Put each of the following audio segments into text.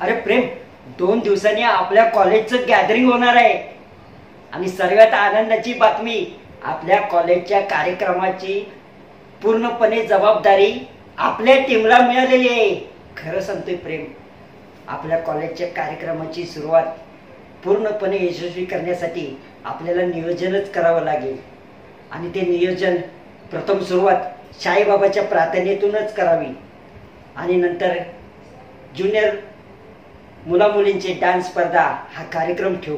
अरे प्रेम, 2 दिवसांनी आपल्या कॉलेजचं गॅदरिंग होणार आहे आणि सर्वात आनंदाची बातमी, आपल्या कॉलेजच्या कार्यक्रमाची पूर्णपणे जबाबदारी आपल्या टीमला मिळालेली आहे. खरं सांगतोय प्रेम, आपल्या कॉलेजच्या कार्यक्रमाची सुरुवात पूर्णपणे यशस्वी करण्यासाठी आपल्याला नियोजनच करावं लागेल आणि ते नियोजन प्रथम सुरुवात साईबाबाच्या प्रार्थनेतूनच करावी आणि नंतर ज्युनियर मुलामुलींचे डान्स स्पर्धा हा कार्यक्रम ठेवू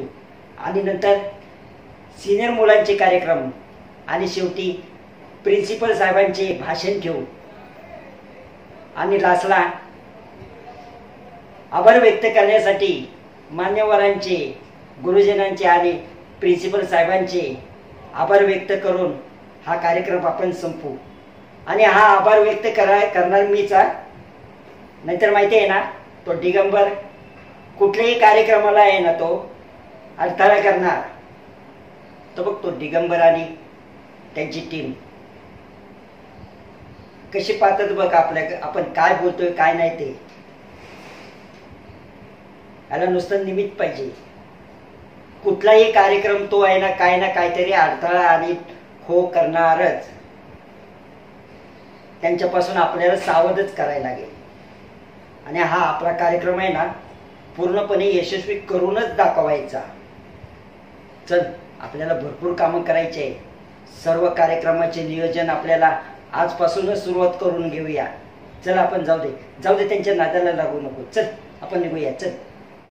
आणि नंतर सिनियर मुलांचे कार्यक्रम आणि शेवटी प्रिन्सिपल साहेबांचे भाषण ठेवू आणि लास्टला आभार व्यक्त करण्यासाठी मान्यवरांचे, गुरुजनांचे आणि प्रिन्सिपल साहेबांचे आभार व्यक्त करून हा कार्यक्रम आपण संपू. आणि हा आभार व्यक्त करणार मीच आहे. नाहीतर माहिती आहे ना, तो दिगंबर कुठल्याही कार्यक्रमाला आहे ना, तो अडथळा करणार. तो बघ, तो दिगंबर आणि त्यांची टीम कशी पाहतात बघ आपण काय बोलतोय काय नाही ते. याला नुसतं निमित्त पाहिजे. कुठलाही कार्यक्रम तो आहे ना काहीतरी अडथळा आणि हो करणारच. त्यांच्यापासून आपल्याला सावधच करायला लागेल आणि हा आपला कार्यक्रम आहे ना पूर्णपणे यशस्वी करूनच दाखवायचा. चल, आपल्याला भरपूर कामं करायची आहे. सर्व कार्यक्रमाचे नियोजन आपल्याला आजपासूनच सुरुवात करून घेऊया. चल आपण जाऊ दे त्यांच्या नादाला लागू नको. चल आपण निघूया. चल.